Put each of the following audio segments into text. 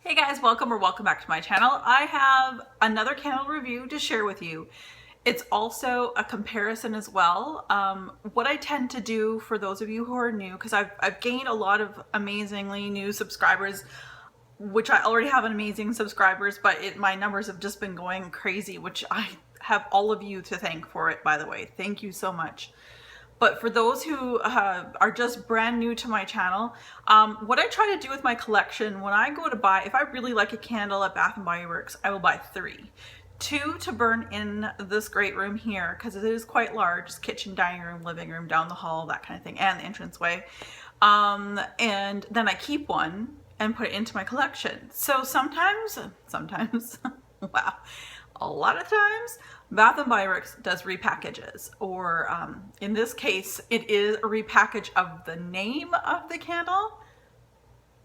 Hey guys, welcome back to my channel. I have another candle review to share with you. It's also a comparison as well. What I tend to do for those of you who are new, because I've gained a lot of amazingly new subscribers, which I already have amazing subscribers, but my numbers have just been going crazy, which I have all of you to thank for it, by the way. Thank you so much. But for those who are just brand new to my channel, what I try to do with my collection, when I go to buy, if I really like a candle at Bath & Body Works, I will buy 3. 2 to burn in this great room here, because it is quite large. It's kitchen, dining room, living room, down the hall, that kind of thing, and the entranceway. And then I keep one and put it into my collection. So sometimes, wow, a lot of times, Bath & Body Works does repackages, or in this case, it is a repackage of the name of the candle,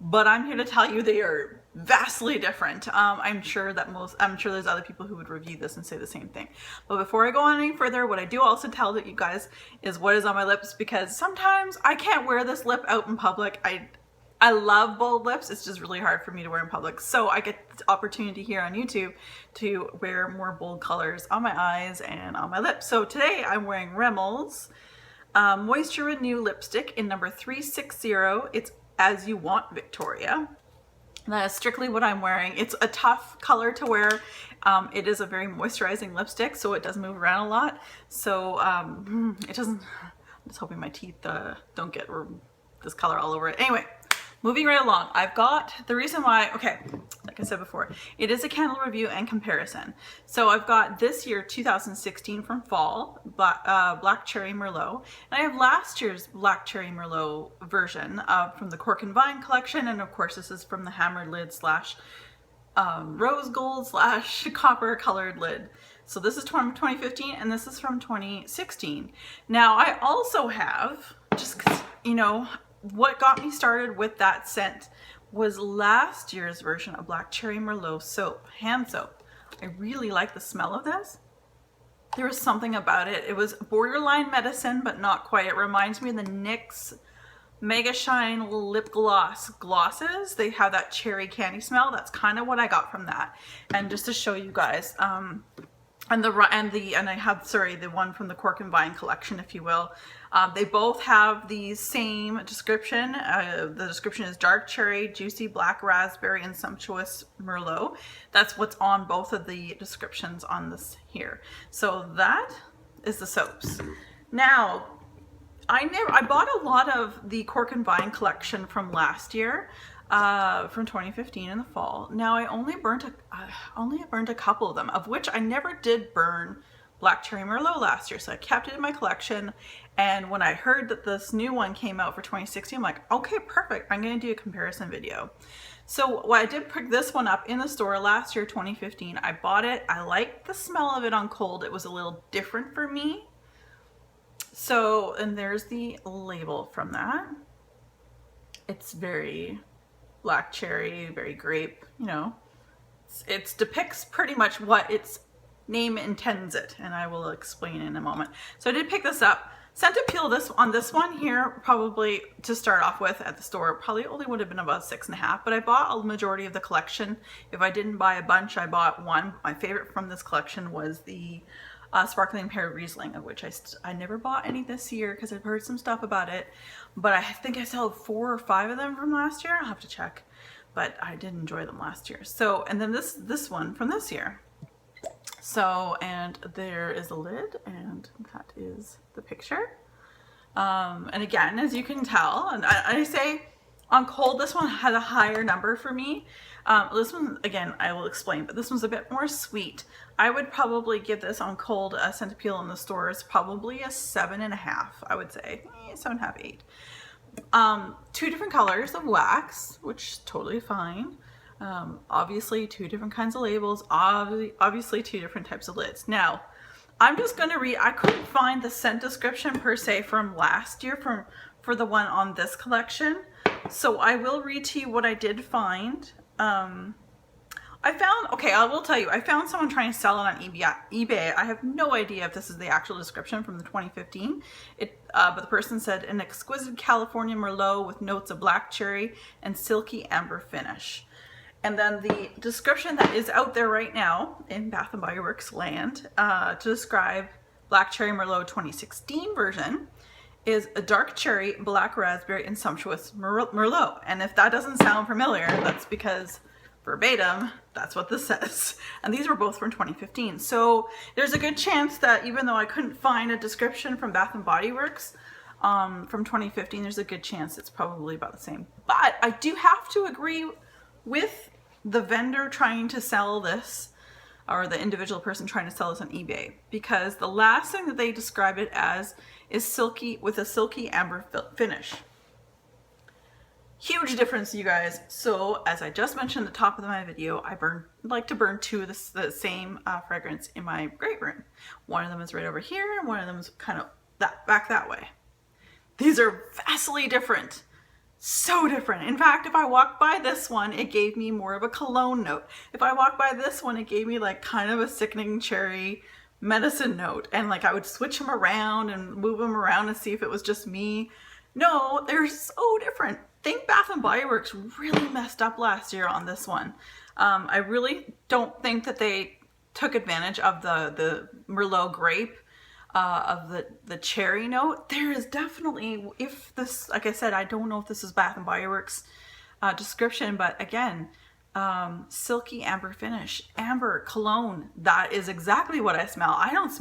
but I'm here to tell you they are vastly different. I'm sure there's other people who would review this and say the same thing. But before I go on any further, what I do also tell you guys is what is on my lips, because sometimes I can't wear this lip out in public. I love bold lips. It's just really hard for me to wear in public. So I get the opportunity here on YouTube to wear more bold colors on my eyes and on my lips. So today I'm wearing Remmel's Moisture Renew lipstick in number 360. It's As You Want Victoria. And that is strictly what I'm wearing. It's a tough color to wear. It is a very moisturizing lipstick, so it does move around a lot. So it doesn't, I'm just hoping my teeth don't get this color all over it. Anyway. Moving right along, I've got the reason why, okay, like I said before, it is a candle review and comparison. So I've got this year, 2016 from fall, Black Cherry Merlot. And I have last year's Black Cherry Merlot version from the Cork and Vine collection. And of course, this is from the hammered lid slash rose gold slash copper colored lid. So this is from 2015 and this is from 2016. Now I also have, just 'cause, you know, what got me started with that scent was last year's version of Black Cherry Merlot soap, hand soap. I really like the smell of this. There was something about it. It was borderline medicine, but not quite. It reminds me of the NYX Mega Shine lip glosses. They have that cherry candy smell. That's kind of what I got from that. And just to show you guys, and I have, sorry, the one from the Cork and Vine collection, if you will. They both have the same description. The description is dark cherry, juicy black raspberry, and sumptuous Merlot. That's what's on both of the descriptions on this here. So that is the soaps. Now, I bought a lot of the Cork and Vine collection from last year. From 2015 in the fall. Now I only burned a couple of them, of which I never did burn Black Cherry Merlot last year, so I kept it in my collection. And when I heard that this new one came out for 2016, I'm like, okay, perfect, I'm going to do a comparison video. So I did pick this one up in the store last year, 2015. I bought it. I liked the smell of it on cold. It was a little different for me. So, and there's the label from that. It's very black cherry, very grape, you know. It depicts pretty much what its name intends it, and I will explain in a moment. So I did pick this up. Scent appeal on this one here, probably to start off with at the store, probably only would have been about 6.5, but I bought a majority of the collection. If I didn't buy a bunch, I bought one. My favorite from this collection was the Sparkling Pear Riesling, of which I never bought any this year because I've heard some stuff about it, but I think I still have 4 or 5 of them from last year. I'll have to check, but I did enjoy them last year. So, and then this one from this year. So, and there is a lid, and that is the picture. And again, as you can tell, and I say on cold, this one had a higher number for me. This one, again, I will explain, but this one's a bit more sweet. I would probably give this on cold scent appeal in the stores probably a 7.5, I would say. 7.5, 8. 2 different colors of wax, which is totally fine. Obviously 2 different kinds of labels, obviously 2 different types of lids. Now, I'm just going to read, I couldn't find the scent description per se from last year for the one on this collection. So I will read to you what I did find. I will tell you, I found someone trying to sell it on eBay. I have no idea if this is the actual description from the 2015. But the person said, an exquisite California Merlot with notes of black cherry and silky amber finish. And then the description that is out there right now in Bath & Body Works land to describe Black Cherry Merlot 2016 version is a dark cherry, black raspberry, and sumptuous Merlot. And if that doesn't sound familiar, that's because verbatim, that's what this says. And these were both from 2015. So there's a good chance that even though I couldn't find a description from Bath & Body Works from 2015, there's a good chance it's probably about the same. But I do have to agree with the vendor trying to sell this, or the individual person trying to sell this on eBay, because the last thing that they describe it as is silky, with a silky amber finish. Huge difference, you guys. So as I just mentioned at the top of my video, I like to burn two of the same fragrance in my grape room. One of them is right over here, and one of them is kind of back that way. These are vastly different. So different. In fact, if I walked by this one, it gave me more of a cologne note. If I walked by this one, it gave me like kind of a sickening cherry medicine note. And like I would switch them around and move them around and see if it was just me. No, they're so different. I think Bath & Body Works really messed up last year on this one. I really don't think that they took advantage of the Merlot grape, of the cherry note. There is definitely, if this, like I said, I don't know if this is Bath & Body Works description, but again, silky amber finish, amber cologne. That is exactly what I smell. I don't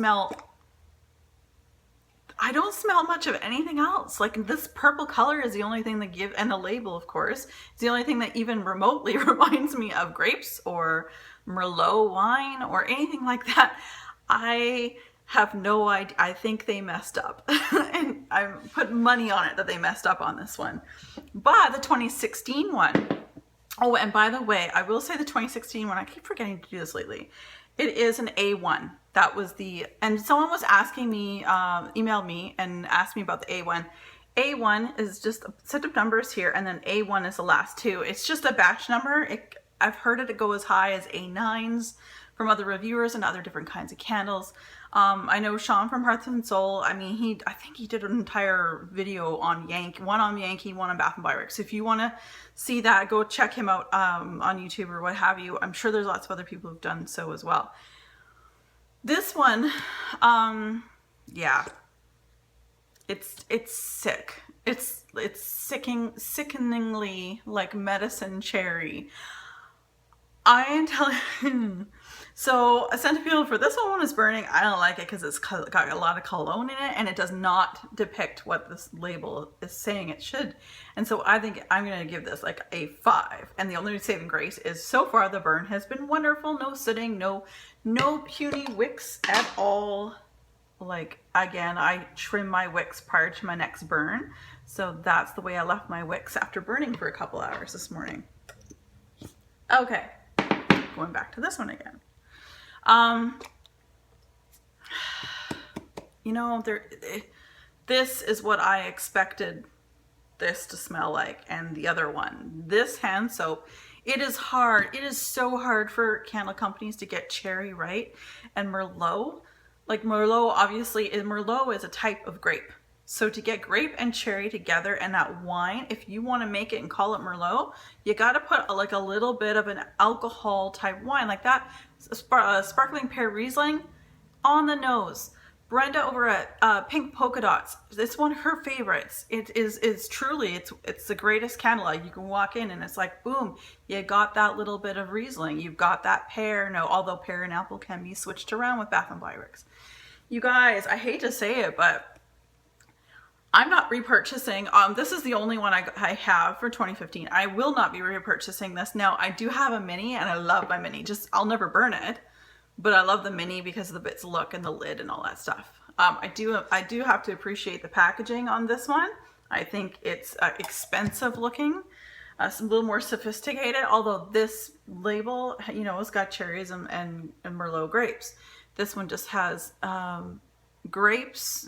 smell much of anything else. Like this purple color is the only thing that and the label, of course, is the only thing that even remotely reminds me of grapes or Merlot wine or anything like that. I have no idea. I think they messed up and I put money on it that they messed up on this one. But the 2016 one, oh, and by the way, I will say the 2016 one, I keep forgetting to do this lately. It is an A1. That was and someone was asking me, emailed me and asked me about the A1. A1 is just a set of numbers here, and then A1 is the last two. It's just a batch number. I've heard it go as high as A9s from other reviewers and other different kinds of candles. I know Sean from Hearth and Soul, I mean, I think he did an entire video on Yankee, one on Yankee, one on Bath & Body Works. So if you want to see that, go check him out on YouTube or what have you. I'm sure there's lots of other people who've done so as well. This one, yeah, it's sick. It's sickeningly like medicine cherry. I am telling you. So a scent appeal for this one is burning. I don't like it because it's got a lot of cologne in it, and it does not depict what this label is saying it should. And so I think I'm going to give this like a 5. And the only saving grace is so far the burn has been wonderful. No sitting, no puny wicks at all. Like, again, I trim my wicks prior to my next burn. So that's the way I left my wicks after burning for a couple hours this morning. Okay, going back to this one again. You know, this is what I expected this to smell like, and the other one, this hand soap, it is hard. It is so hard for candle companies to get cherry right. And Merlot, like Merlot, obviously, Merlot is a type of grape. So to get grape and cherry together and that wine, if you want to make it and call it Merlot, you got to put like a little bit of an alcohol type wine like that. Sparkling Pear Riesling on the nose. Brenda over at Pink Polka Dots, it's one of her favorites. It's truly, it's the greatest candle. You can walk in and it's like, boom, you got that little bit of Riesling. You've got that pear. No, although pear and apple can be switched around with Bath & Body Works. You guys, I hate to say it, but I'm not repurchasing. This is the only one I have for 2015. I will not be repurchasing this. Now, I do have a mini, and I love my mini. I'll never burn it, but I love the mini because of its look and the lid and all that stuff. I do have to appreciate the packaging on this one. I think it's expensive looking, a little more sophisticated. Although this label, you know, it's got cherries and Merlot grapes. This one just has grapes,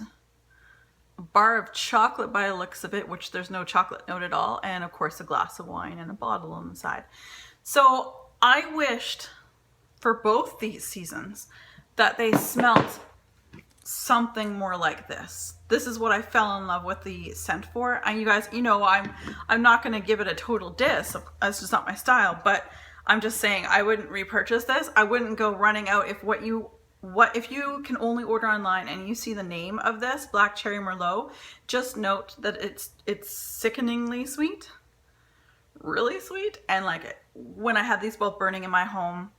bar of chocolate by the looks of it, which there's no chocolate note at all, and of course a glass of wine and a bottle on the side. So I wished for both these seasons that they smelt something more like this. This is what I fell in love with the scent for. And you guys, you know, I'm not going to give it a total diss. That's just not my style, but I'm just saying I wouldn't repurchase this. I wouldn't go running out if if you can only order online and you see the name of this, Black Cherry Merlot, just note that it's sickeningly sweet, really sweet. And like when I had these both burning in my home,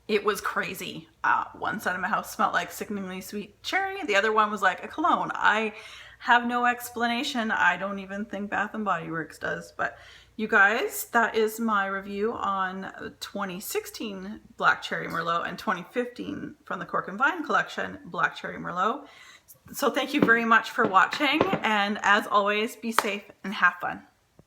it was crazy. One side of my house smelled like sickeningly sweet cherry. The other one was like a cologne. I have no explanation. I don't even think Bath and Body Works does. But you guys, that is my review on 2016 Black Cherry Merlot and 2015 from the Cork and Vine collection, Black Cherry Merlot. So thank you very much for watching. And as always, be safe and have fun.